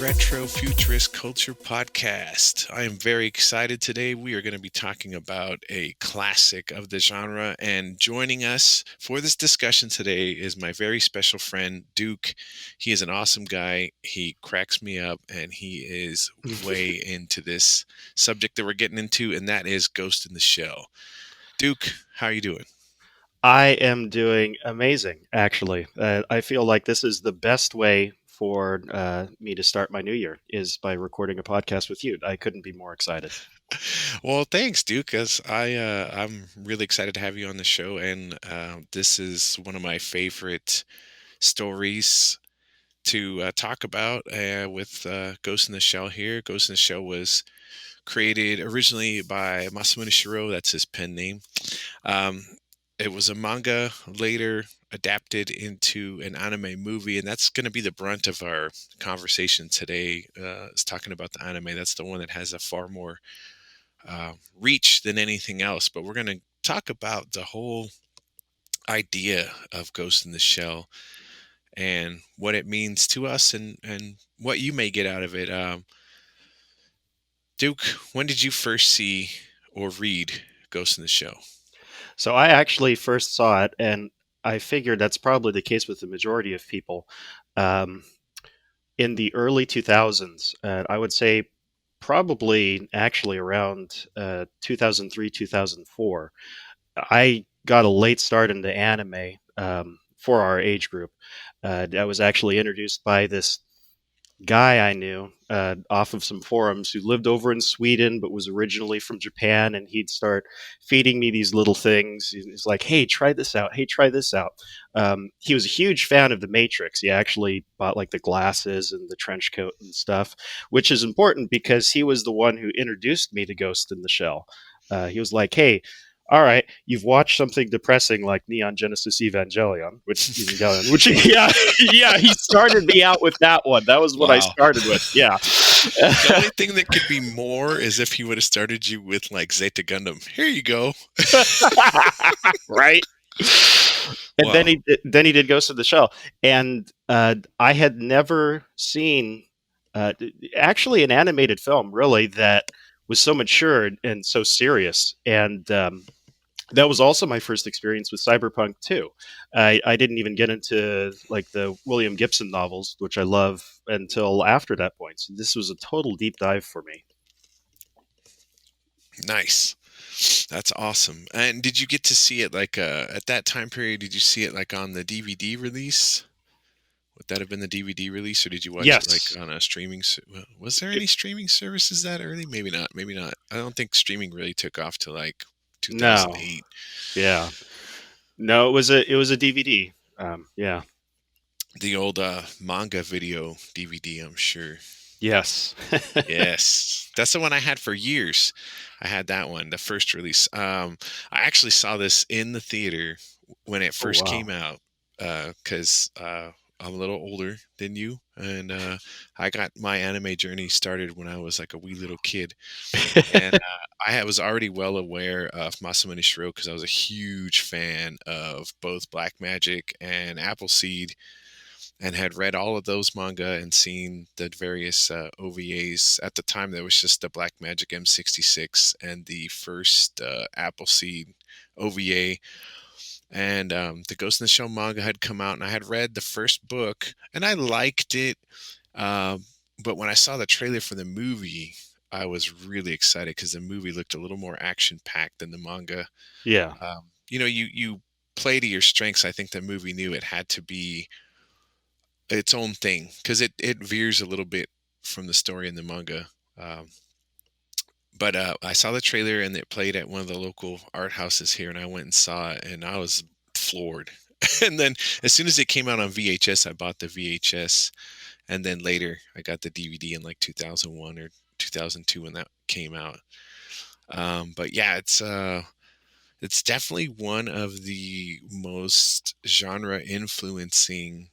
Retrofuturist Culture Podcast. I am very excited today. We are going to be talking about a classic of the genre, and joining us for this discussion today is my very special friend, Duke. He is an awesome guy. He cracks me up, and he is way into this subject that we're getting into, and that is Ghost in the Shell. Duke, how are you doing? I am doing amazing, actually. I feel like this is the best way for me to start my new year is by recording a podcast with you. I couldn't be more excited. Well, thanks, Duke. As I'm really excited to have you on the show, and this is one of my favorite stories to talk about with Ghost in the Shell. Here, Ghost in the Shell was created originally by Masamune Shirow. That's his pen name. Um, it was a manga, later adapted into an anime movie, and that's going to be the brunt of our conversation today. Is talking about the anime. That's the one that has a far more reach than anything else. But we're going to talk about the whole idea of Ghost in the Shell and what it means to us, and what you may get out of it. Duke, when did you first see or read Ghost in the Shell? So I actually first saw it, and I figured that's probably the case with the majority of people. Um, in the early 2000s, I would say probably actually around 2003, 2004. I got a late start into anime for our age group. I was actually introduced by this guy I knew off of some forums who lived over in Sweden but was originally from Japan, and he'd start feeding me these little things. He's like, "Hey, try this out. Hey, try this out." He was a huge fan of The Matrix. He actually bought like the glasses and the trench coat and stuff, which is important because he was the one who introduced me to Ghost in the Shell. He was like, "Hey, all right, you've watched something depressing like Neon Genesis which yeah, yeah, he started me out with that one. That was what I Wow. started with. Yeah, The only thing that could be more is if he would have started you with like Zeta Gundam. Here you go. right. And then Wow. he did Ghost of the Shell, and I had never seen uh, actually an animated film really that was so mature and so serious. And that was also my first experience with cyberpunk too. I didn't even get into like the William Gibson novels, which I love, until after that point. So this was a total deep dive for me. Nice. That's awesome. And did you get to see it like at that time period? Did you see it like on the DVD release? Would that have been the DVD release, or did you watch it like Yes. on a streaming? Was there any streaming services that early? Maybe not. Maybe not. I don't think streaming really took off till like No. 2008. Yeah. No. It was a DVD. Yeah. The old manga video DVD, I'm sure. Yes. Yes, that's the one I had for years. I had that one, the first release. I actually saw this in the theater when it Oh first came wow. out, because I'm a little older than you, and I got my anime journey started when I was like a wee little kid, and was already well aware of Masamune Shirow because I was a huge fan of both Black Magic and Appleseed, and had read all of those manga and seen the various OVAs. At the time, there was just the Black Magic M66 and the first Appleseed OVA. And the Ghost in the Shell manga had come out, and I had read the first book, and I liked it. Uh, but when I saw the trailer for the movie, I was really excited because the movie looked a little more action packed than the manga. Yeah. You play to your strengths. I think the movie knew it had to be its own thing because it veers a little bit from the story in the manga. Um, but I saw the trailer and it played at one of the local art houses here, and I went and saw it, and I was floored. And then as soon as it came out on VHS, I bought the VHS, and then later I got the DVD in like 2001 or 2002 when that came out. But yeah, it's definitely one of the most genre influencing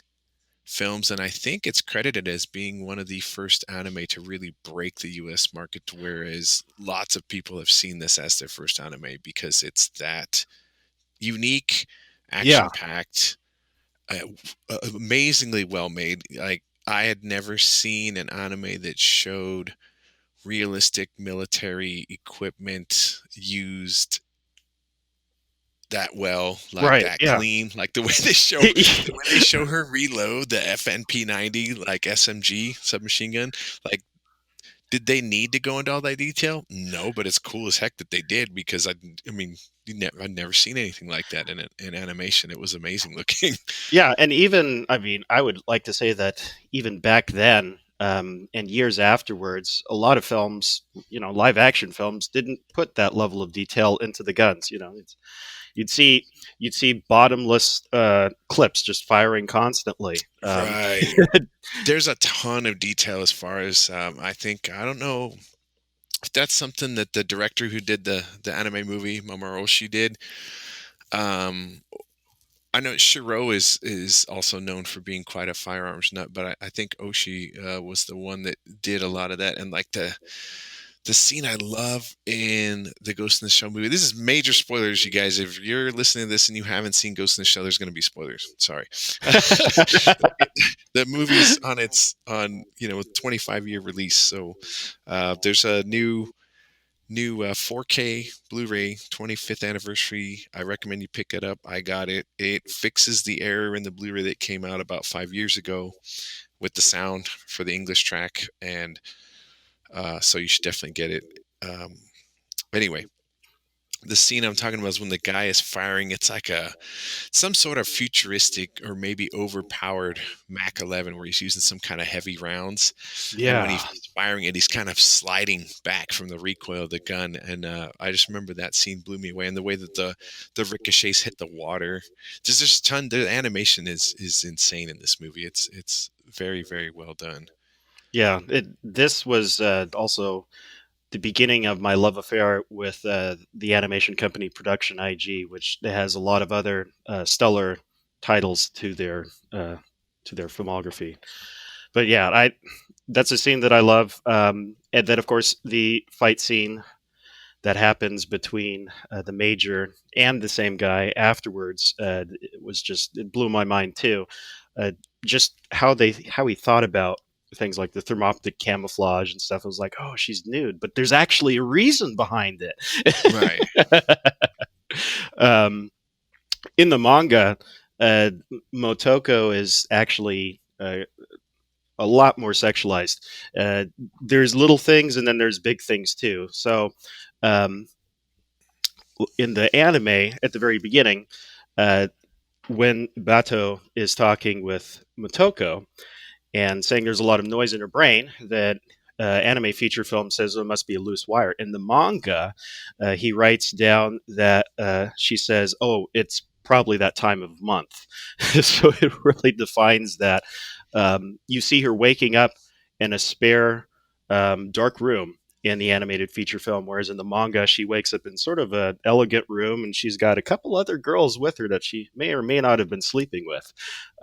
films, and I think it's credited as being one of the first anime to really break the US market, whereas lots of people have seen this as their first anime because it's that unique, Yeah. action packed, uh, amazingly well made. Like I had never seen an anime that showed realistic military equipment used that well, like Right. that Yeah. clean, like the way they show her reload the FNP 90 like SMG submachine gun. Like, did they need to go into all that detail? No, but it's cool as heck that they did because I mean, I've never seen anything like that in animation. It was amazing looking. Yeah, and even I mean, I would like to say that even back then, and years afterwards, a lot of films, live action films, didn't put that level of detail into the guns. You'd see you'd see bottomless clips just firing constantly. Right. There's a ton of detail as far as I don't know if that's something that the director who did the anime movie Mamoru did. Um, I know Shiro is also known for being quite a firearms nut, but I think Oshii was the one that did a lot of that. And like the scene I love in the Ghost in the Shell movie. This is major spoilers, you guys. If you're listening to this and you haven't seen Ghost in the Shell, there's going to be spoilers. Sorry. The movie's on 25-year release, so there's a new 4K Blu-ray 25th anniversary. I recommend you pick it up. I got it. It fixes the error in the Blu-ray that came out about 5 years ago with the sound for the English track, and so you should definitely get it. Um, anyway, the scene I'm talking about is when the guy is firing. It's like some sort of futuristic or maybe overpowered Mac 11 where he's using some kind of heavy rounds, and when Yeah, he's firing it, he's kind of sliding back from the recoil of the gun. And I just remember that scene blew me away, and the way that the ricochets hit the water. Just there's a ton. The animation is insane in this movie. It's very very well done. yeah. This was also the beginning of my love affair with the animation company Production IG, which has a lot of other stellar titles uh, to their filmography. But yeah, I that's a scene that I love, and then of course the fight scene that happens between the major and the same guy afterwards. It was just it blew my mind too. Uh, just how he thought about things like the thermoptic camouflage and stuff. I was like, oh, she's nude, but there's actually a reason behind Right. it. um, in the manga, uh, Motoko is actually a lot more sexualized. Uh, there's little things and then there's big things too. So um, in the anime at the very beginning, uh, when Bato is talking with Motoko and saying there's a lot of noise in her brain, that anime feature film says there must be a loose wire. In the manga, he writes down that she says, "Oh, it's probably that time of month." So it really defines that. You see her waking up in a spare dark room in the animated feature film, whereas in the manga, she wakes up in sort of an elegant room and she's got a couple other girls with her that she may or may not have been sleeping with.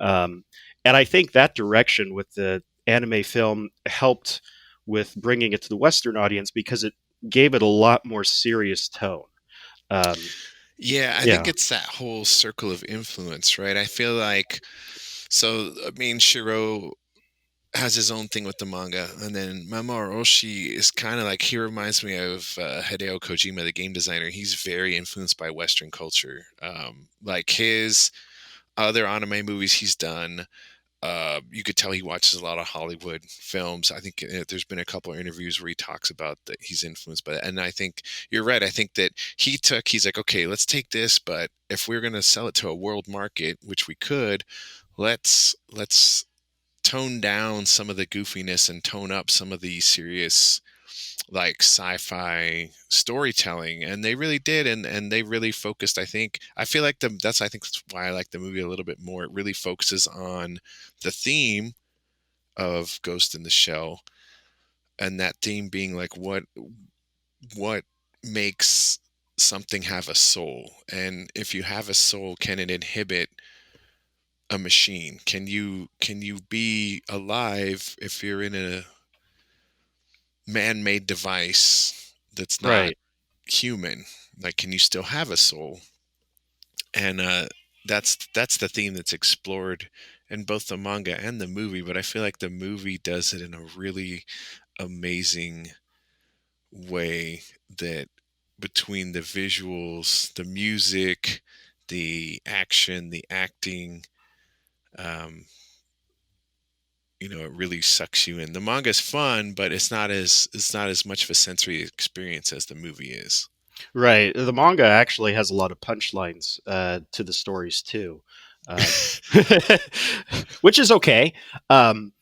Um, and I think that direction with the anime film helped with bringing it to the Western audience because it gave it a lot more serious tone. Um, Yeah, I think yeah, it's that whole circle of influence, right? I feel like so. I mean, Shiro has his own thing with the manga, and then Mamoru Oshii is kind of like he reminds me of Hideo Kojima, the game designer. He's very influenced by Western culture. Like his other anime movies he's done, you could tell he watches a lot of Hollywood films. I think there's been a couple of interviews where he talks about that he's influenced by that. And I think you're right. I think that he's like, okay, let's take this, but if we're going to sell it to a world market, which we could, let's tone down some of the goofiness and tone up some of the serious like sci-fi storytelling, and they really did, and they really focused. I feel like that's why I like the movie a little bit more. It really focuses on the theme of Ghost in the Shell, and that theme being like what makes something have a soul, and if you have a soul, can it inhibit a machine? Can you be alive if you're in a man-made device that's not right. human? Like, can you still have a soul? And that's the theme that's explored in both the manga and the movie, but I feel like the movie does it in a really amazing way, that between the visuals, the music, the action, the acting, um, it really sucks you in. The manga's fun, but it's not as much of a sensory experience as the movie is. Right. The manga actually has a lot of punchlines to the stories too, um, which is okay. Um,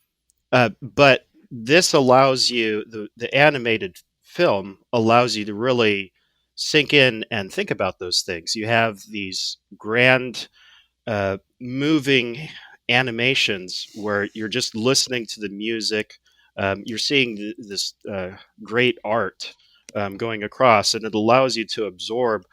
but this allows you the animated film allows you to really sink in and think about those things. You have these grand moving animations where you're just listening to the music. You're seeing this great art going across, and it allows you to absorb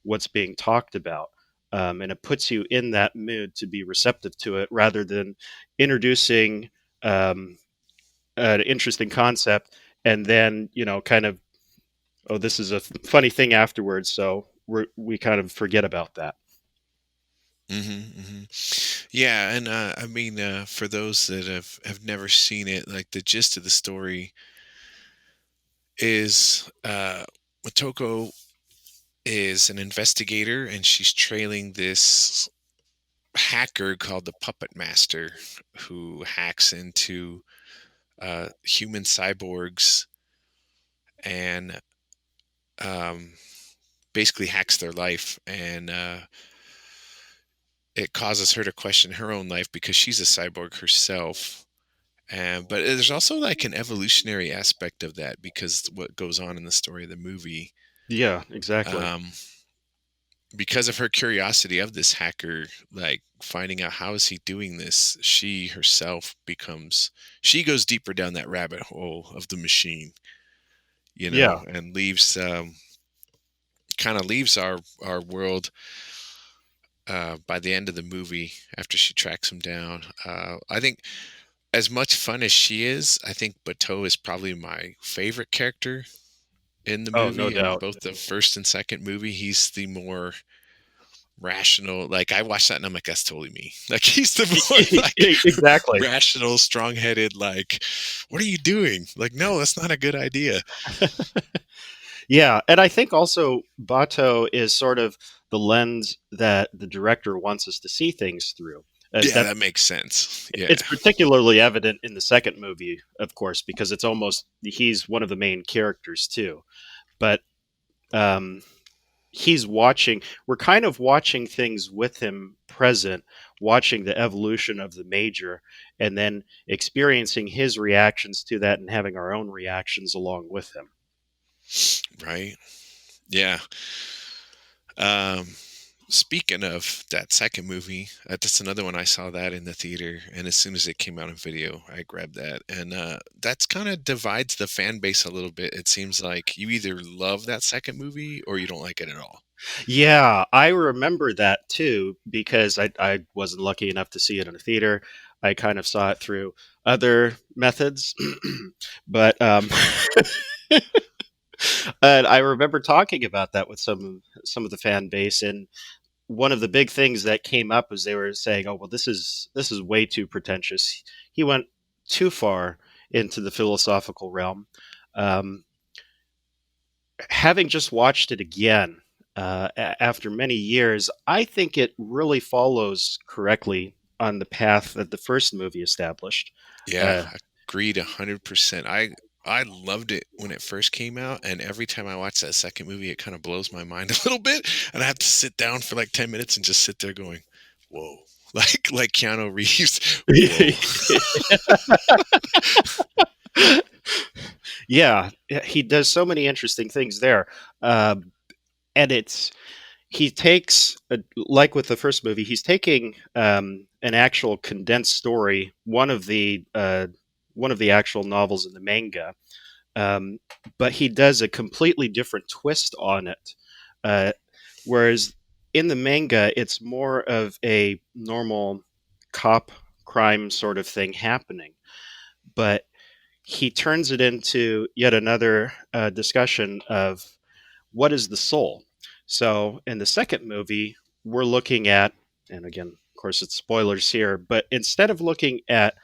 what's being talked about. And it puts you in that mood to be receptive to it rather than introducing um, an interesting concept and then, kind of, oh, this is a funny thing afterwards. So we kind of forget about that. Yeah, and I mean, for those that have never seen it, like the gist of the story is, Motoko is an investigator, and she's trailing this hacker called the Puppet Master, who hacks into human cyborgs and, um, basically hacks their life, and it causes her to question her own life because she's a cyborg herself. And but there's also like an evolutionary aspect of that, because what goes on in the story of the movie, Yeah, exactly. um, because of her curiosity of this hacker, like finding out how is he doing this, she herself becomes, she goes deeper down that rabbit hole of the machine, Yeah. and leaves, kind of leaves our world, by the end of the movie after she tracks him down. I think, as much fun as she is, I think Bateau is probably my favorite character in the Oh, no movie. In doubt. both the first and second movie, he's the more rational. Like, I watched that and I'm like, that's totally me. Like, he's the more like Exactly. rational, strong-headed. Like, what are you doing? Like, no, that's not a good idea. Yeah, and I think also Bato is sort of the lens that the director wants us to see things through. Yeah, That that makes sense. Yeah. it's particularly evident in the second movie, of course, because it's almost he's one of the main characters too. But um, he's watching. We're kind of watching things with him present, watching the evolution of the major, and then experiencing his reactions to that, and having our own reactions along with him. Right. Yeah. Um, Speaking of that second movie, that's another one. I saw that in the theater, and as soon as it came out in video, I grabbed that. And that's kind of divides the fan base a little bit. It seems like you either love that second movie or you don't like it at all. Yeah, I remember that too because I wasn't lucky enough to see it in a theater. I kind of saw it through other methods, but and I remember talking about that with some of the fan base, and one of the big things that came up was they were saying, "Oh, well, this is way too pretentious. He went too far into the philosophical realm." Um, Having just watched it again after many years, I think it really follows correctly on the path that the first movie established. Yeah, Uh, agreed 100%. I loved it when it first came out, and every time I watch that second movie, it kind of blows my mind a little bit, and I have to sit down for like 10 minutes and just sit there going, "Whoa!" Like Keanu Reeves, "Whoa!" yeah, he does so many interesting things there, uh, and he takes like with the first movie, he's taking an actual condensed story, one of the actual novels in the manga, um, but he does a completely different twist on it. Uh, Whereas in the manga, it's more of a normal cop crime sort of thing happening, but he turns it into yet another discussion of what is the soul. So in the second movie, we're looking at, and again, Of course, it's spoilers here, but instead of looking at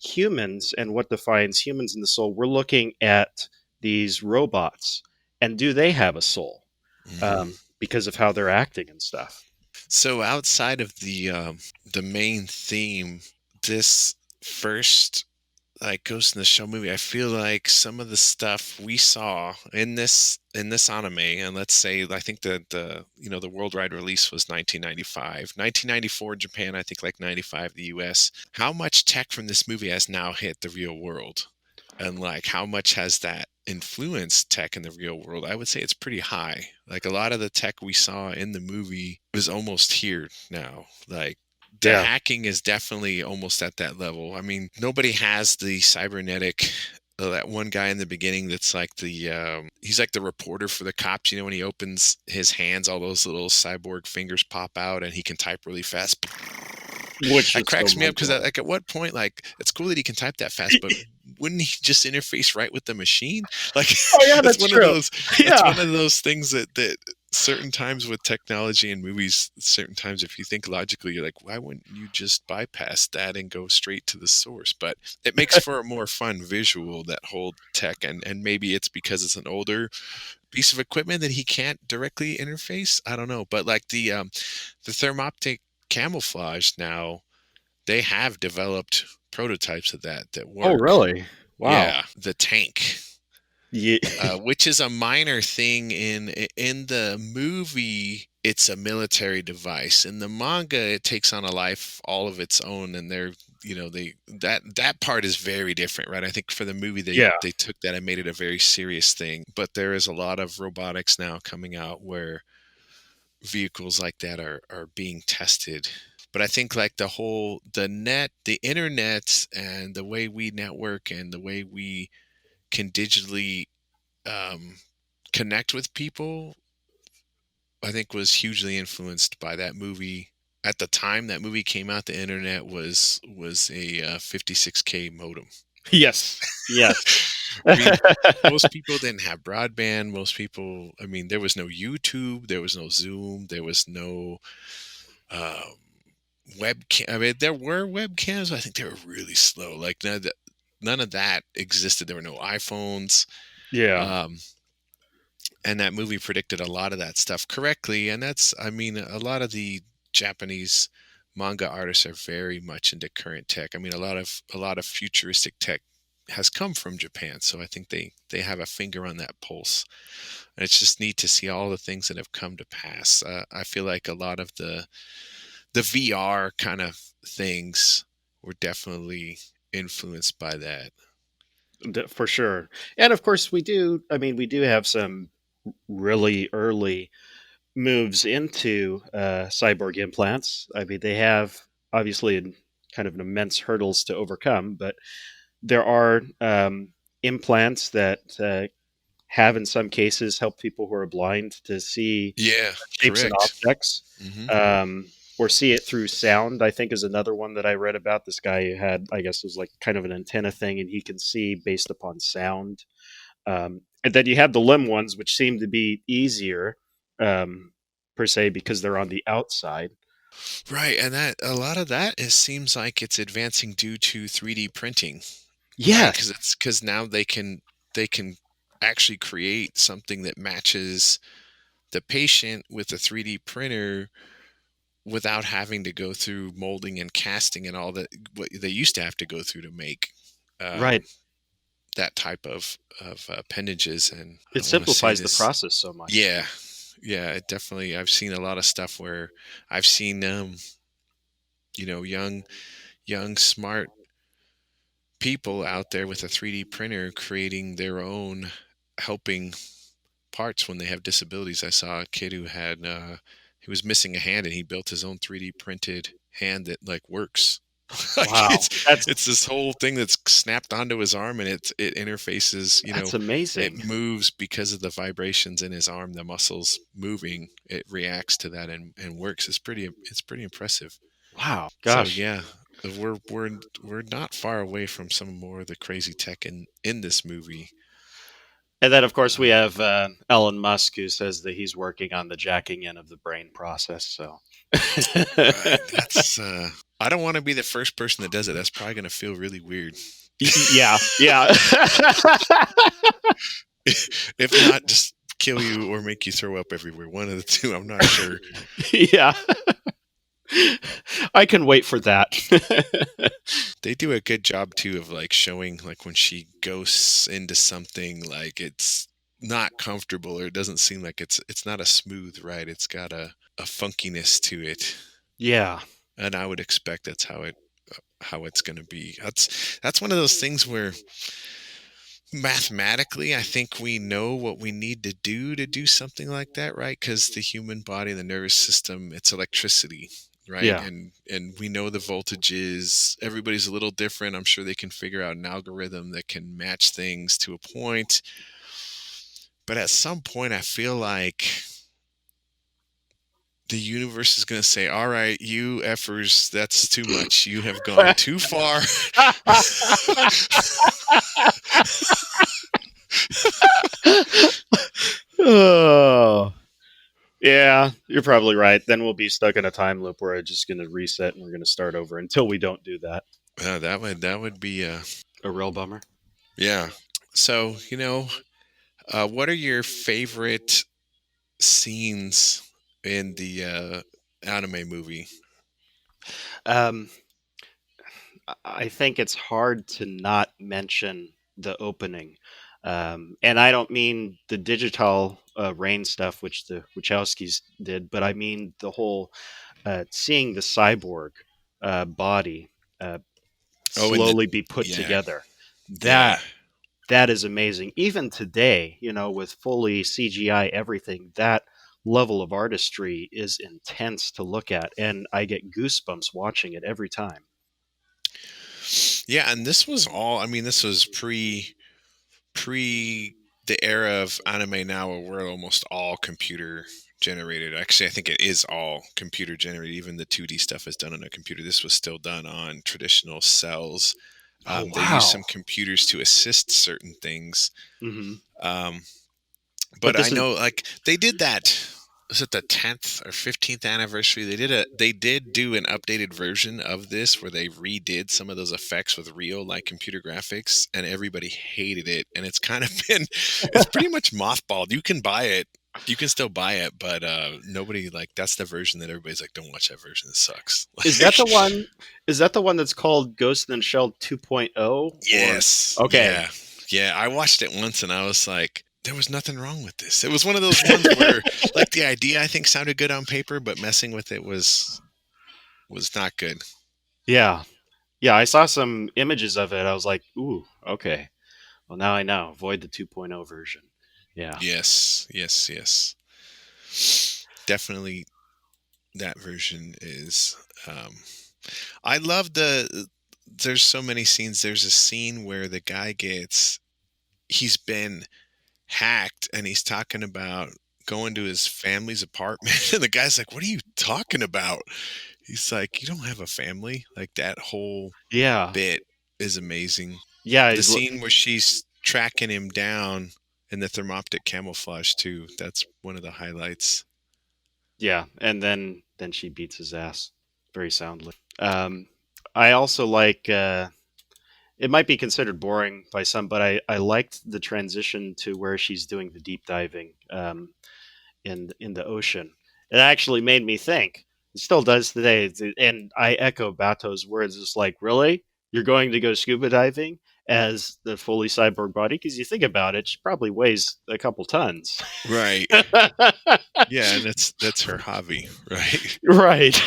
humans and what defines humans in the soul, we're looking at these robots and do they have a soul Hmm. because of how they're acting and stuff. So outside of the main theme, this first like Ghost in the Shell movie, I feel like some of the stuff we saw in this anime, and let's say I think that the worldwide release was 1995, 1994 Japan, I think like 95 the US. How much tech from this movie has now hit the real world? And like how much has that influenced tech in the real world? I would say it's pretty high. Like a lot of the tech we saw in the movie is almost here now. Like the Yeah, hacking is definitely almost at that level. I mean, nobody has the cybernetic. That one guy in the beginning that's like he's like the reporter for the cops. You know, when he opens his hands, all those little cyborg fingers pop out and he can type really fast. which That is so cracks me up mind because blowing. like at what point, like it's cool that he can type that fast, but wouldn't he just interface right with the machine? Like Oh yeah, it's that's one of true. those that's Yeah. one of those things that certain times with technology and movies, certain times if you think logically, you're like, why wouldn't you just bypass that and go straight to the source? But it makes for a more fun visual, that whole tech, and maybe it's because it's an older piece of equipment that he can't directly interface. I don't know. But like the thermoptic camouflage now, they have developed prototypes of that Oh work. really? Wow. Yeah, the tank, Yeah. which is a minor thing in the movie. It's a military device. In the manga, it takes on a life all of its own, and they that part is very different, right? I think for the movie Yeah. they took that and made it a very serious thing. But there is a lot of robotics now coming out where vehicles like that are being tested. But I think like the internet and the way we network and the way we can digitally um, connect with people, I think was hugely influenced by that movie. At the time that movie came out, the internet was a 56K modem. Yes. Yes. I mean, most people didn't have broadband. Most people, I mean, there was no YouTube, there was no Zoom, there was no um, webcam. I mean, there were webcams. But I think they were really slow. Like none of that existed. There were no iPhones. Yeah. Um, and that movie predicted a lot of that stuff correctly. And that's, I mean, a lot of the Japanese manga artists are very much into current tech. I mean, a lot of futuristic tech has come from Japan, so I think they have a finger on that pulse. And it's just neat to see all the things that have come to pass. I feel like a lot of the VR kind of things were definitely influenced by that. For sure. And of course, we do. I mean, we do have some really early moves into cyborg implants. I mean, they have obviously kind of an immense hurdles to overcome, but there are implants that have, in some cases, helped people who are blind to see Yeah, shapes and correct. objects, Hmm. or see it through sound. I think is another one that I read about. This guy who had, I guess, it was like kind of an antenna thing, and he can see based upon sound. And then you have the limb ones, which seem to be easier, um, per se, because they're on the outside. Right, and that a lot of that it seems like it's advancing due to 3D printing, right? Yes, Because now they can actually create something that matches the patient with a 3D printer without having to go through molding and casting and all that what they used to have to go through to make right. um, that type of appendages. And It I want to say simplifies the this, process so much. yeah, yeah, it definitely. I've seen a lot of stuff where I've seen young smart people out there with a 3D printer creating their own helping parts when they have disabilities. I saw a kid who had he was missing a hand and he built his own 3D printed hand that like works. Like Wow, it's this whole thing that's snapped onto his arm and it interfaces, that's it amazing. moves because of the vibrations in his arm, the muscles moving, it reacts to that and works. It's pretty impressive. Wow, So gosh. yeah, we're not far away from some more of the crazy tech in this movie. And then, of course, we Um, have Elon Musk, who says that he's working on the jacking in of the brain process. So, That's I don't want to be the first person that does it. That's probably going to feel really weird. Yeah, yeah. If not, just kill you or make you throw up everywhere. One of the two. I'm not sure. Yeah. I can wait for that. They do a good job too of like showing like when she goes into something like it's not comfortable or it doesn't seem like it's not a smooth ride. It's got a funkiness to it. Yeah. And I would expect that's how it's going to be. That's one of those things where mathematically I think we know what we need to do something like that, right? Because the human body, the nervous system, it's electricity, right? Yeah. And we know the voltages. Everybody's a little different. I'm sure they can figure out an algorithm that can match things to a point. But at some point I feel like the universe is going to say, all right, you effers, that's too much. You have gone too far. Oh, yeah, you're probably right. Then we'll be stuck in a time loop where it's just going to reset and we're going to start over until we don't do that. That would be A real bummer. yeah. So, what are your favorite scenes in the anime movie? Um, I think it's hard to not mention the opening. And I don't mean the digital rain stuff, which the Wachowskis did, but I mean the whole seeing the cyborg body uh, Oh, and the slowly be put yeah, together. yeah. That that is amazing. Even today, with fully CGI everything, that level of artistry is intense to look at, and I get goosebumps watching it every time. Yeah, and this was all I mean, this was pre the era of anime now where we're almost all computer generated. Actually, I think it is all computer generated. Even the 2D stuff is done on a computer. This was still done on traditional cells. Oh They use wow! some computers to assist certain things. Hmm. Um, But but I this is know like they did that. Was it the 10th or 15th anniversary? They did do an updated version of this where they redid some of those effects with real like computer graphics, and everybody hated it. And it's kind of been it's pretty much mothballed. You can buy it. You can still buy it, but nobody like that's the version that everybody's like, don't watch that version. It sucks. is Like, that the one? Is that the one that's called Ghost in the Shell 2.0? Or yes, okay, yeah, yeah. I watched it once and I was like, there was nothing wrong with this. It was one of those ones where, like, the idea I think sounded good on paper, but messing with it was not good. yeah, yeah. I saw some images of it. I was like, ooh, okay. Well, now I know. Avoid the 2.0 version. Yeah. Yes, yes, yes. Definitely, that version is. Um, I love the. There's so many scenes. There's a scene where the guy gets. He's been hacked and he's talking about going to his family's apartment and the guy's like, what are you talking about? He's like, you don't have a family. Like that whole Yeah. bit is amazing. Yeah. The scene where she's tracking him down in the thermoptic camouflage too, that's one of the highlights. Yeah. And then she beats his ass very soundly. I also like. It might be considered boring by some, but I liked the transition to where she's doing the deep diving in the ocean. It actually made me think. It still does today, and I echo Bato's words. It's like, really, you're going to go scuba diving as the fully cyborg body? Because you think about it, she probably weighs a couple tons. Right. Yeah, and that's her hobby, right? Right.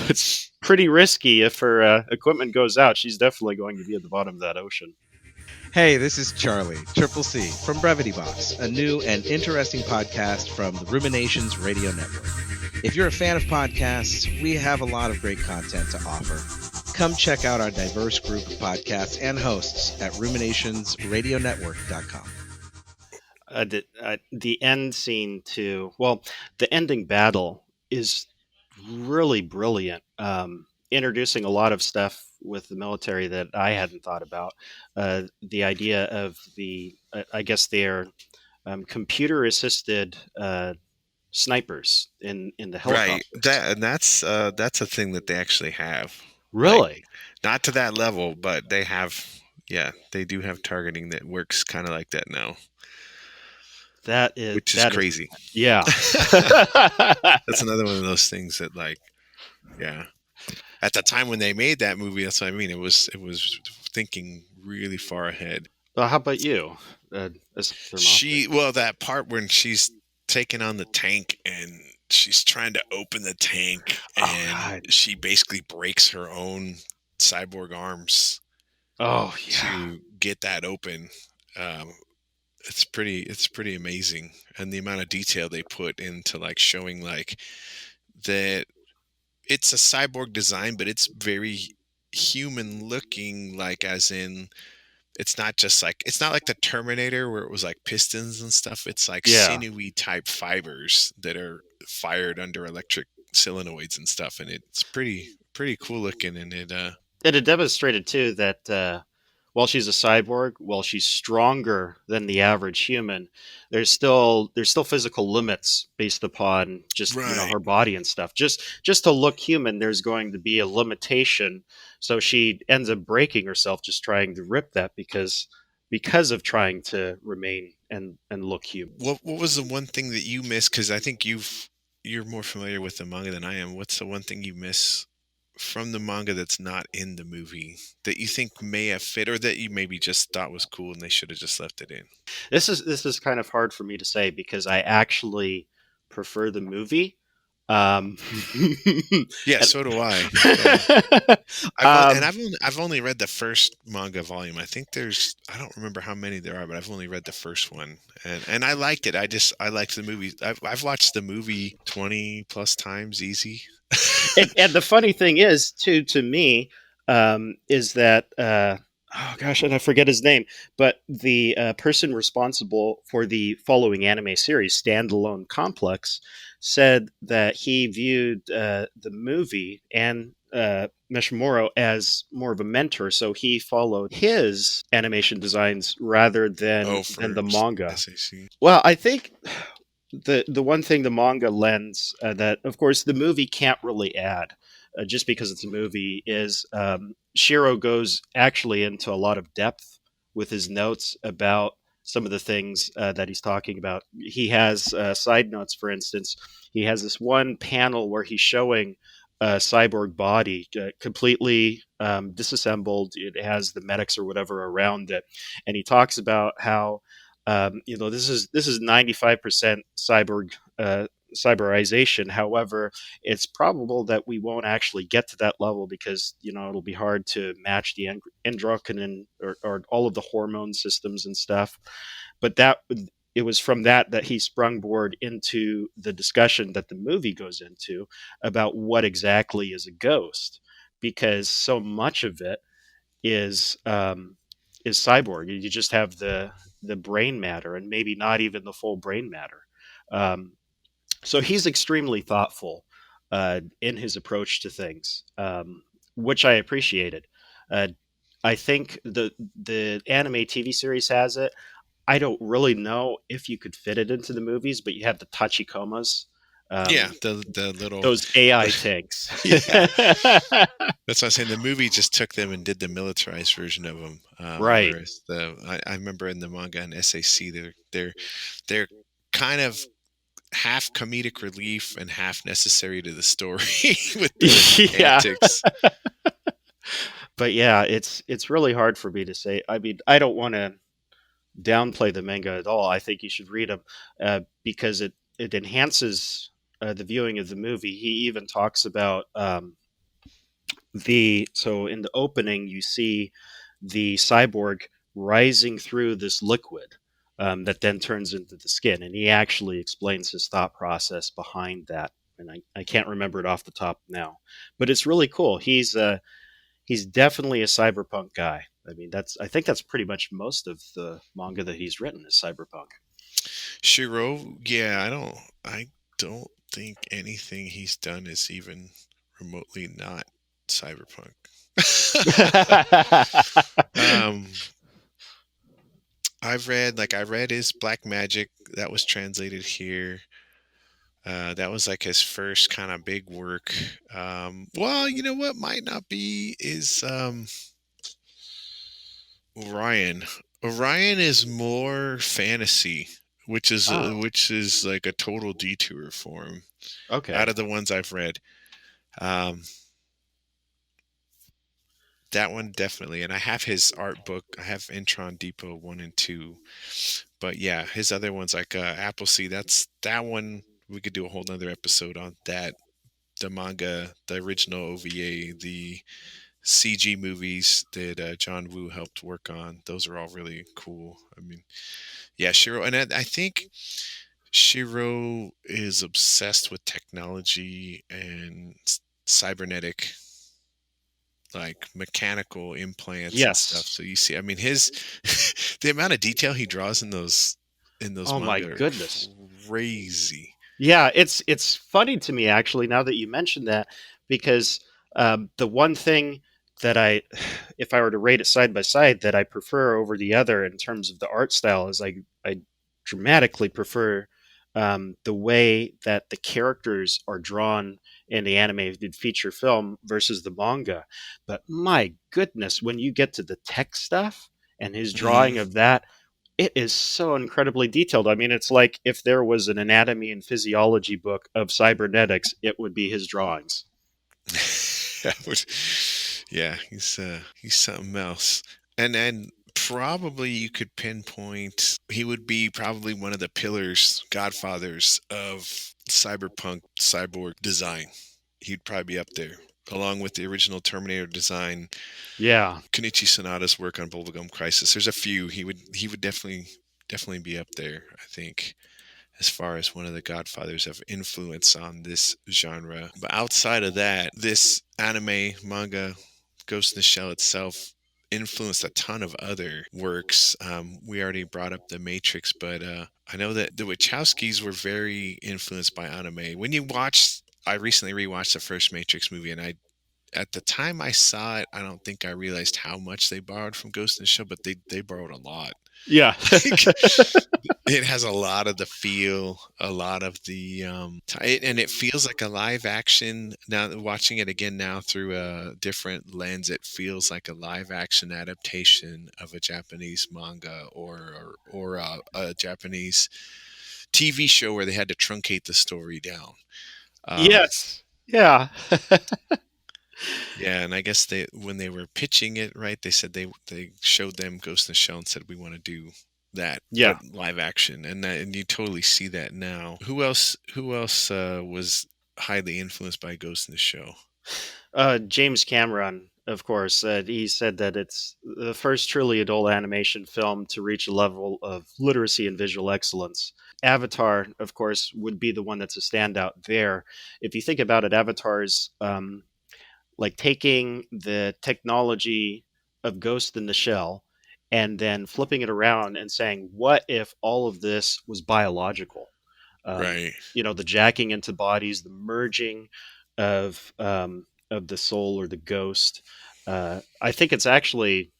It's pretty risky if her equipment goes out. She's definitely going to be at the bottom of that ocean. Hey, this is Charlie, Triple C, from Brevity Box, a new and interesting podcast from the Ruminations Radio Network. If you're a fan of podcasts, we have a lot of great content to offer. Come check out our diverse group of podcasts and hosts at ruminationsradionetwork.com. The end scene too. Well, the ending battle is really brilliant. Introducing a lot of stuff with the military that I hadn't thought about. The idea of I guess they're computer assisted snipers in the Right. helicopters. That's a thing that they actually have. Like, Really? not to that level, but they have, yeah, they do have targeting that works kind of like that now, which is That is crazy. yeah. That's another one of those things that, like, yeah. At the time when they made that movie, that's what I mean. It was thinking really far ahead. Well, how about you, as thermophiles? Well, that part when she's taking on the tank and she's trying to open the tank Oh and God. she basically breaks her own cyborg arms Oh yeah. to get that open. Um, it's pretty amazing, and the amount of detail they put into, like, showing, like, that it's a cyborg design, but it's very human looking, like, as in, it's not like the Terminator where it was like pistons and stuff. It's like Yeah. sinewy type fibers that are fired under electric solenoids and stuff, and it's pretty cool looking. And And it demonstrated too that while she's a cyborg, while she's stronger than the average human, there's still physical limits based upon just right. her body and stuff. Just to look human, there's going to be a limitation. So she ends up breaking herself just trying to rip that because of trying to remain and look human. What was the one thing that you missed? Because I think you're more familiar with the manga than I am. What's the one thing you miss from the manga that's not in the movie that you think may have fit, or that you maybe just thought was cool and they should have just left it in? This is kind of hard for me to say because I actually prefer the movie. Um, Yeah, and- so do I. Yeah. um, I've only read the first manga volume. I think I don't remember how many there are, but I've only read the first one, and I liked it. I liked the movie. I've watched the movie 20 plus times easy. and the funny thing is, too, to me, is that oh gosh, and I forget his name, but the person responsible for the following anime series, Standalone Complex, said that he viewed the movie and Meshimuro as more of a mentor, so he followed his animation designs rather Oh, than for the manga. SAC. Well, I think the one thing the manga lends that, of course, the movie can't really add, just because it's a movie, is Shiro goes actually into a lot of depth with his notes about some of the things that he's talking about. He has side notes, for instance. He has this one panel where he's showing a cyborg body completely disassembled. It has the medics or whatever around it, and he talks about how this is 95% cyberization. However, it's probable that we won't actually get to that level because it'll be hard to match the endocrine or all of the hormone systems and stuff. But that it was from that he sprung board into the discussion that the movie goes into about what exactly is a ghost, because so much of it is is cyborg. You just have the brain matter and maybe not even the full brain matter. Um, so he's extremely thoughtful in his approach to things, which I appreciated. Uh, I think the anime TV series has it. I don't really know if you could fit it into the movies, but you have the Tachikomas, Yeah, um, the little, those AI tanks. yeah. That's what I'm saying. The movie just took them and did the militarized version of them. Right. Whereas I remember in the manga and SAC, they're kind of half comedic relief and half necessary to the story with their Yeah. antics. But yeah, it's really hard for me to say. I mean, I don't want to downplay the manga at all. I think you should read them because it enhances the viewing of the movie. He even talks about the so in the opening you see the cyborg rising through this liquid that then turns into the skin, and he actually explains his thought process behind that. And I can't remember it off the top now, but it's really cool. He's definitely a cyberpunk guy. I mean, I think that's pretty much most of the manga that he's written is cyberpunk. Shiro, yeah, I don't think anything he's done is even remotely not cyberpunk. um, I read his Black Magic that was translated here. That was like his first kind of big work. Well, you know what might not be is Orion. Orion is more fantasy, Oh, which is like a total detour for him out okay. of the ones I've read. Um, that one definitely, and I have his art book. I have Intron Depot 1 and 2, but yeah, his other ones like Appleseed. That's that one. We could do a whole nother episode on that. The manga, the original OVA, the CG movies that John Woo helped work on. Those are all really cool. I mean, yeah, Shiro, and I think Shiro is obsessed with technology and cybernetic, like mechanical implants and stuff. Yes. So you see, I mean, his the amount of detail he draws in those Oh my manga are goodness. crazy. Yeah, it's funny to me actually now that you mentioned that because the one thing that if I were to rate it side by side, that I prefer over the other in terms of the art style is I dramatically prefer the way that the characters are drawn in the animated feature film versus the manga. But my goodness, when you get to the tech stuff and his Mhm. drawing of that, it is so incredibly detailed. I mean, it's like if there was an anatomy and physiology book of cybernetics, it would be his drawings. That would, yeah, he's something else. And then probably you could pinpoint he would be probably one of the pillars, godfathers of cyberpunk cyborg design. He'd probably be up there, along with the original Terminator design, Yeah. Kenichi Sonata's work on Bubblegum Crisis. There's a few. He would definitely be up there, I think, as far as one of the godfathers of influence on this genre. But outside of that, this anime, manga, Ghost in the Shell itself influenced a ton of other works. We already brought up The Matrix, but I know that the Wachowskis were very influenced by anime. When you watch, I recently rewatched the first Matrix movie, and I at the time I saw it, I don't think I realized how much they borrowed from Ghost in the Shell, but they borrowed a lot. Yeah. Like, it has a lot of the feel, a lot of the and it feels like a live action. Now watching it again now through a different lens, it feels like a live action adaptation of a Japanese manga or a Japanese TV show where they had to truncate the story down. Um, Yes. Yeah. yeah, and I guess they when they were pitching it, right, they said they showed them Ghost in the Shell and said we want to do that, Yeah. but live action, and you totally see that now. Who else was highly influenced by Ghost in the Shell? James Cameron, of course, he said that it's the first truly adult animation film to reach a level of literacy and visual excellence. Avatar, of course, would be the one that's a standout there. If you think about it, Avatar's like taking the technology of Ghost in the Shell and then flipping it around and saying, what if all of this was biological? Right. The jacking into bodies, the merging of the soul or the ghost. I think it's actually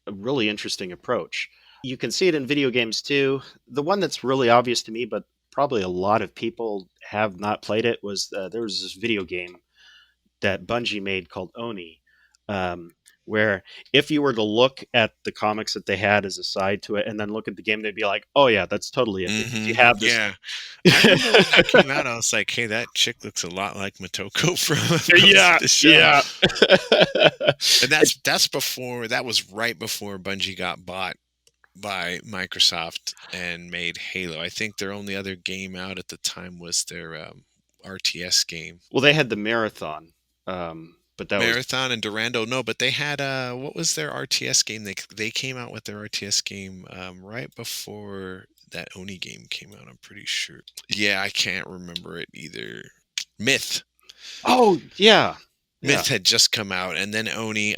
a really interesting approach. You can see it in video games too. The one that's really obvious to me, but probably a lot of people have not played it, was there was this video game that Bungie made called Oni, where if you were to look at the comics that they had as a side to it and then look at the game, they'd be like, "Oh yeah, that's totally it," because you have this. Yeah. I remember when that came out, I was like, "Hey, that chick looks a lot like Motoko from Ghost in Yeah, the Shell." yeah. And that was right before Bungie got bought by Microsoft and made Halo. I think their only other game out at the time was their RTS game. Well, they had the marathon, but that was Marathon and Durando, no, but they had what was their RTS game? They came out with their RTS game right before that Oni game came out. I'm pretty sure. Yeah, I can't remember it either. Myth. oh yeah, yeah, Myth had just come out, and then Oni.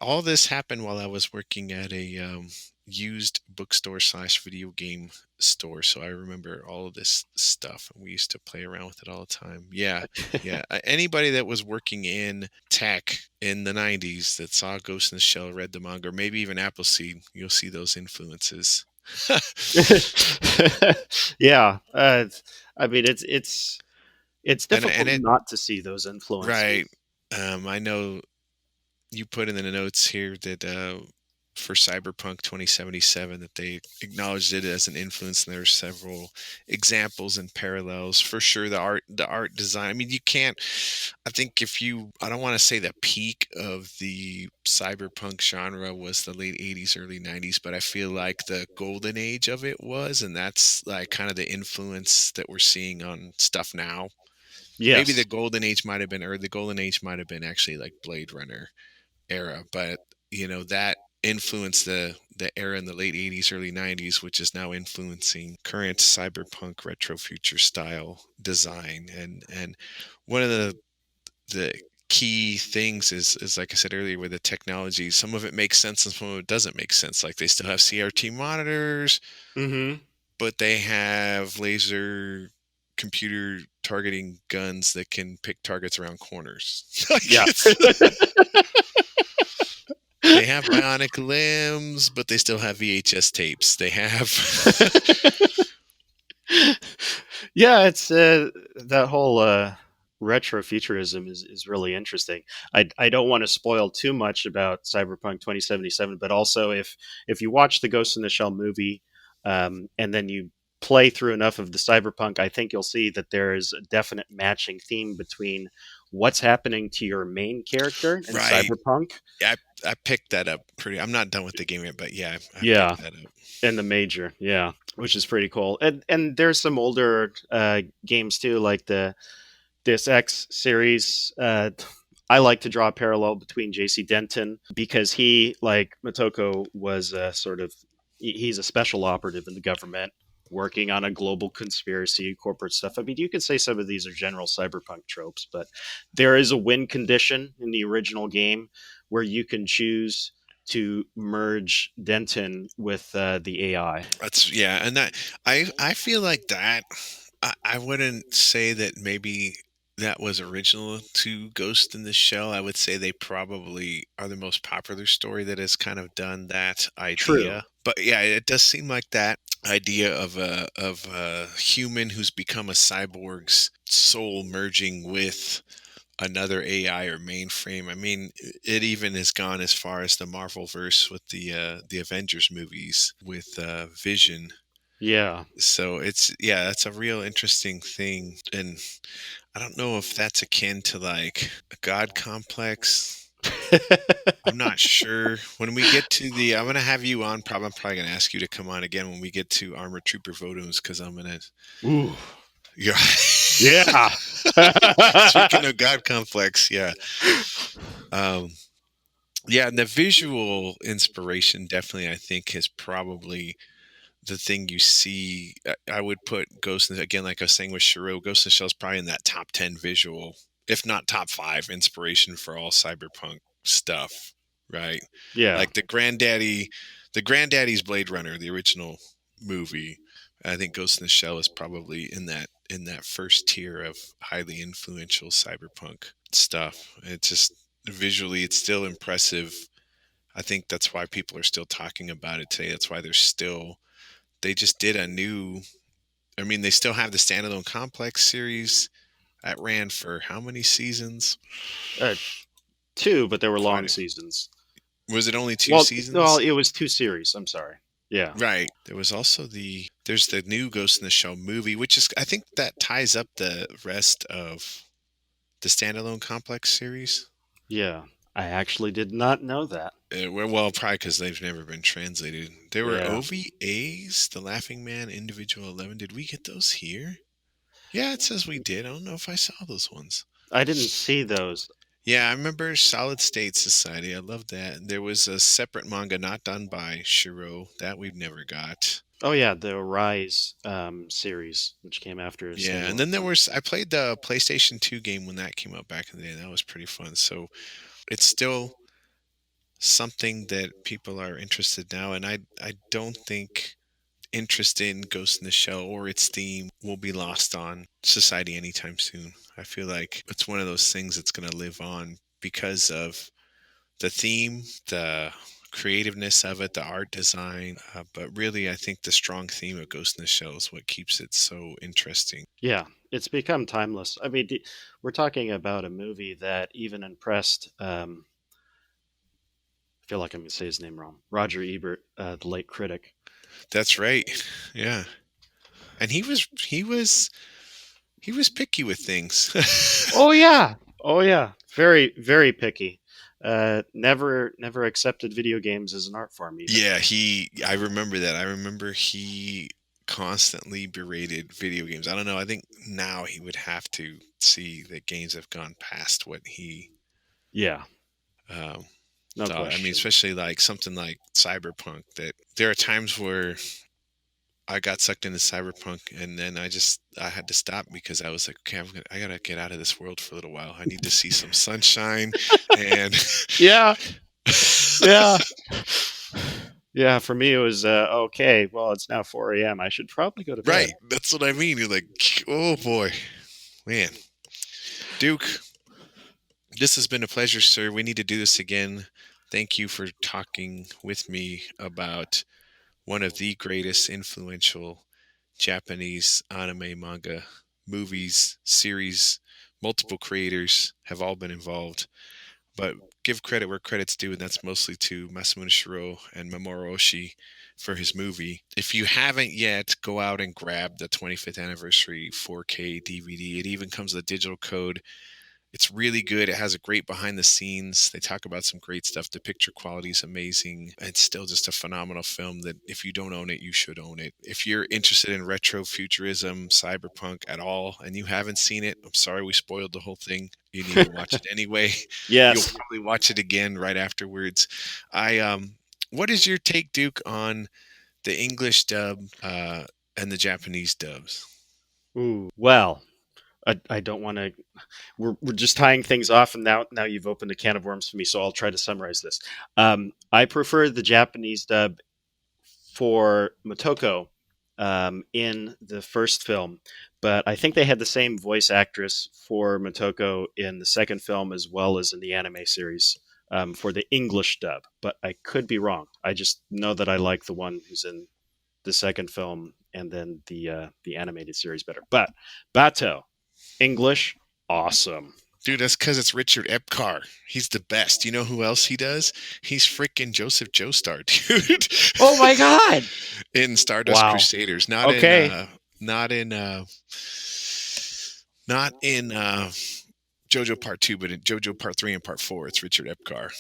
All this happened while I was working at a used bookstore slash video game store. So I remember all of this stuff, and we used to play around with it all the time. Yeah, yeah. Anybody that was working in tech in the '90s that saw Ghost in the Shell, read the manga, or maybe even Appleseed, you'll see those influences. yeah. I mean, it's And difficult it not to see those right. influences. I know you put in the notes here that for Cyberpunk 2077 that they acknowledged it as an influence, and there are several examples and parallels for sure. The art design. I mean, you can't. I think if you, I don't want to say the peak of the cyberpunk genre was the late 80s, early 90s, but I feel like the golden age of it was, and that's like kind of the influence that we're seeing on stuff now. Maybe the Yes. golden age might have been, or the golden age might have been actually like Blade Runner era, but that influenced the era in the late 80s, early 90s, which is now influencing current cyberpunk retro future style design. And one of the key things is like I said earlier with the technology, some of it makes sense and some of it doesn't make sense. Like they still have CRT monitors, Mm-hmm. but they have laser computer targeting guns that can pick targets around corners. Like Yeah. it's They have bionic limbs, but they still have VHS tapes. They have Yeah, it's that whole retrofuturism is really interesting. I don't want to spoil too much about Cyberpunk 2077, but also if you watch the Ghost in the Shell movie, and then you play through enough of the Cyberpunk, I think you'll see that there is a definite matching theme between what's happening to your main character in right. Cyberpunk. Yeah, I picked that up pretty. I'm not done with the game yet, but yeah, I Yeah, picked that up. and the major, yeah, which is pretty cool. And there's some older games too, like the this X series. I like to draw a parallel between JC Denton because he, like Motoko, was sort of he's a special operative in the government working on a global conspiracy, corporate stuff. I mean, you could say some of these are general cyberpunk tropes, but there is a win condition in the original game where you can choose to merge Denton with the AI. That's yeah, and that I feel like that. I wouldn't say that maybe that was original to Ghost in the Shell. I would say they probably are the most popular story that has kind of done that True. idea. But yeah, it does seem like that idea of a human who's become a cyborg's soul merging with another AI or mainframe. I mean, it even has gone as far as the Marvel verse with the Avengers movies with Vision. Yeah. So it's yeah, that's a real interesting thing, and I don't know if that's akin to like a god complex. I'm not sure. When we get to the, I'm gonna have you on. I'm probably gonna ask you to come on again when we get to Armored Trooper Votoms because I'm gonna. Ooh. Yeah. Yeah. Speaking of god complex, yeah. Um, Yeah, and the visual inspiration definitely, I think, is probably the thing you see. I would put Ghost in, again, like I was saying with Shiro, Ghost in the Shell is probably in that top 10 visual, if not top five, inspiration for all cyberpunk stuff, right? Yeah. Like the Granddaddy's Blade Runner, the original movie. I think Ghost in the Shell is probably in that first tier of highly influential cyberpunk stuff. It's just visually, it's still impressive. I think that's why people are still talking about it today. That's why they just did a new, I mean, they still have the standalone complex series that ran for how many seasons? Uh, Two, but there were Quite long a, seasons. was it only two Well, seasons? it was two series. I'm sorry. Yeah. Right. There was also there's the new Ghost in the Shell movie, which is, I think that ties up the rest of the standalone complex series. Yeah. I actually did not know that. Well, probably because they've never been translated. There were Yeah. OVAs, The Laughing Man, Individual 11. Did we get those here? Yeah, it says we did. I don't know if I saw those ones. I didn't see those. Yeah, I remember Solid State Society. I love that. There was a separate manga not done by Shiro that we've never got. Oh yeah, the Rise series, which came after a Yeah, and standalone then there company. was I played the PlayStation 2 game when that came out back in the day. That was pretty fun. So it's still something that people are interested now, and I don't think interest in Ghost in the Shell or its theme will be lost on society anytime soon. I feel like it's one of those things that's going to live on because of the theme, the creativeness of it, the art design. But really, I think the strong theme of Ghost in the Shell is what keeps it so interesting. Yeah, it's become timeless. I mean, we're talking about a movie that even impressed. I feel like I'm going to say his name wrong. Roger Ebert, the late critic. That's right. Yeah. And he was picky with things. Oh yeah, oh yeah, very very picky. Never accepted video games as an art form even. Yeah, I remember that. I remember he constantly berated video games. I don't know. I think now he would have to see that games have gone past what he Yeah, um, no thought. I mean, question. especially like something like Cyberpunk. That there are times where I got sucked into Cyberpunk, and then I had to stop because I was like, okay, I gotta get out of this world for a little while. I need to see some sunshine, and Yeah, yeah, yeah. For me, it was okay. Well, it's now 4 a.m. I should probably go to right, bed. that's what I mean. You're like, oh boy, man, Duke. This has been a pleasure, sir. We need to do this again. Thank you for talking with me about one of the greatest influential Japanese anime, manga, movies, series. Multiple creators have all been involved, but give credit where credit's due, and that's mostly to Masamune Shirow and Mamoru Oshii for his movie. If you haven't yet, go out and grab the 25th anniversary 4K DVD. It even comes with a digital code. It's really good. It has a great behind the scenes. They talk about some great stuff. The picture quality is amazing. It's still just a phenomenal film that if you don't own it, you should own it. If you're interested in retro futurism, cyberpunk at all, and you haven't seen it, I'm sorry we spoiled the whole thing. You need to watch it anyway. You'll Yes. probably watch it again right afterwards. I What is your take, Duke, on the English dub and the Japanese dubs? Ooh. Well, I don't want to. We're just tying things off, and now you've opened a can of worms for me. So I'll try to summarize this. I prefer the Japanese dub for Motoko in the first film, but I think they had the same voice actress for Motoko in the second film as well as in the anime series for the English dub. But I could be wrong. I just know that I like the one who's in the second film and then the animated series better. But Bato English, awesome. Dude, that's because it's Richard Epcar. He's the best. You know who else he does? He's freaking Joseph Joestar, dude. Oh my god! In Stardust Wow. Crusaders, Okay. not in, not in JoJo Part Two, but in JoJo Part Three and Part Four, it's Richard Epcar.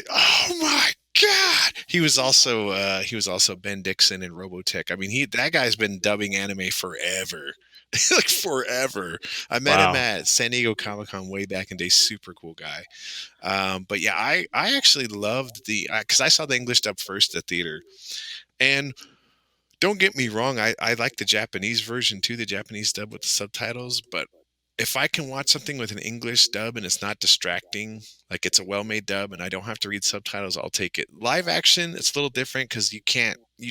Oh my god! He was also Ben Dixon in Robotech. I mean, he that guy's been dubbing anime forever. Like forever. I met him Wow. at San Diego Comic Con way back in day. Super cool guy. But yeah, I actually loved the because I saw the English dub first at the theater, and don't get me wrong, I like the Japanese version too, the Japanese dub with the subtitles. But if I can watch something with an English dub and it's not distracting, like it's a well-made dub and I don't have to read subtitles, I'll take it. Live action, it's a little different because you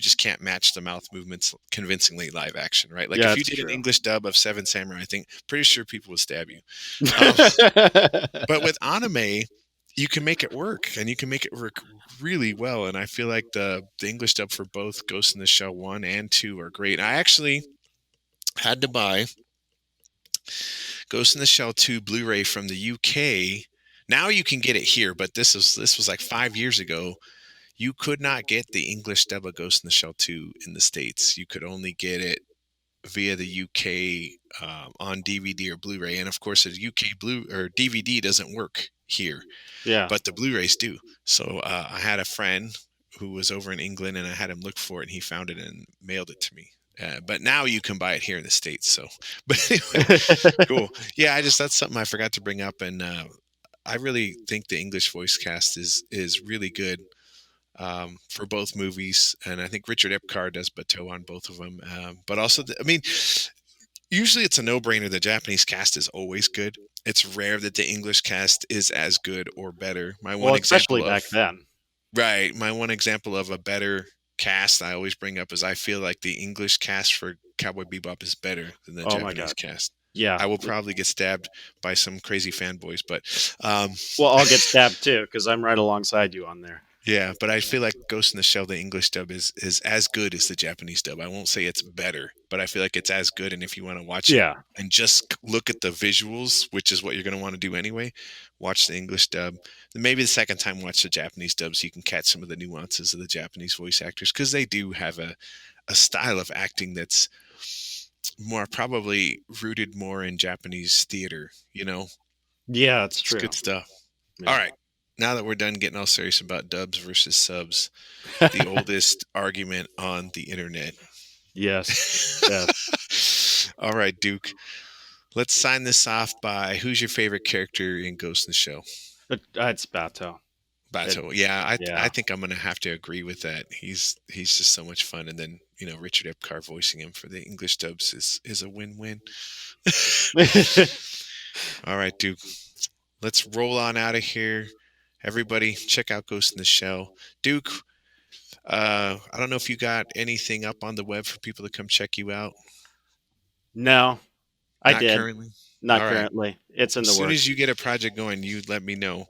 just can't match the mouth movements convincingly live action, right? Like Yeah, if you it's did an true. English dub of Seven Samurai, I think pretty sure people would stab you. Um, but with anime, you can make it work and you can make it work really well. And I feel like the English dub for both Ghost in the Shell 1 and 2 are great. I actually had to buy Ghost in the Shell 2 Blu-ray from the UK. Now you can get it here, but this was like 5 years ago. You could not get the English dub of Ghost in the Shell 2 in the States. You could only get it via the UK on DVD or Blu-ray, and of course, the UK Blue or DVD doesn't work here, Yeah. but the Blu-rays do. So I had a friend who was over in England, and I had him look for it, and he found it and mailed it to me. But now you can buy it here in the States. So, but anyway, cool. Yeah, I just that's something I forgot to bring up, and I really think the English voice cast is really good for both movies, and I think Richard Epcar does Bateau on both of them. But also, I mean, usually it's a no-brainer. The Japanese cast is always good. It's rare that the English cast is as good or better. Well, especially back then. My one example of a better cast I always bring up is I feel like the English cast for Cowboy Bebop is better than the Oh my Japanese god. cast. Yeah. I will probably get stabbed by some crazy fanboys, but Well, I'll get stabbed too because I'm right alongside you on there. Yeah, but I feel like Ghost in the Shell, the English dub is as good as the Japanese dub. I won't say it's better, but I feel like it's as good. And if you want to watch it Yeah. and just look at the visuals, which is what you're going to want to do anyway, watch the English dub. Then maybe the second time watch the Japanese dub so you can catch some of the nuances of the Japanese voice actors, because they do have a style of acting that's more probably rooted more in Japanese theater. Yeah, it's It's true. good stuff. All Yeah. right. Now that we're done getting all serious about dubs versus subs, the oldest argument on the internet. Yes. Yes. All right, Duke. Let's sign this off by who's your favorite character in Ghost in the Shell? It's Bato. It, Bato. Yeah, I yeah. think I'm gonna have to agree with that. He's just so much fun, and then Richard Epcar voicing him for the English dubs is a win-win. All right, Duke. Let's roll on out of here. Everybody, check out Ghost in the Shell. Duke, I don't know if you got anything up on the web for people to come check you out. No, I Not did. currently. Not All right. currently. It's in As the soon as works. you get a project going, you let me know.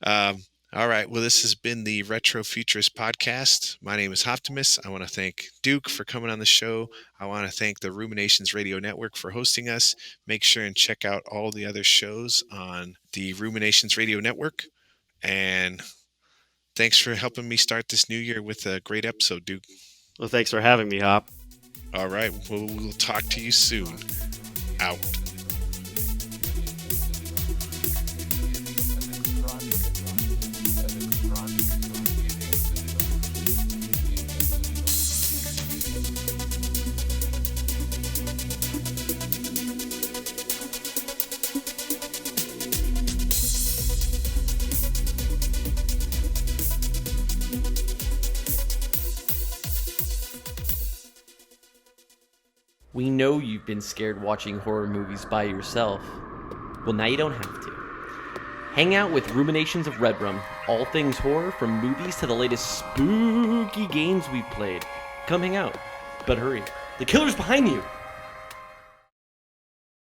All right. Well, this has been the Retrofuturist podcast. My name is Hoptimus. I want to thank Duke for coming on the show. I want to thank the Ruminations Radio Network for hosting us. Make sure and check out all the other shows on the Ruminations Radio Network. And thanks for helping me start this new year with a great episode, Duke. Well, thanks for having me, Hop. All right. We'll talk to you soon. Out. We know you've been scared watching horror movies by yourself. Well, now you don't have to. Hang out with Ruminations of Red Rum, all things horror from movies to the latest spooky games we've played. Come hang out. But hurry, the killer's behind you!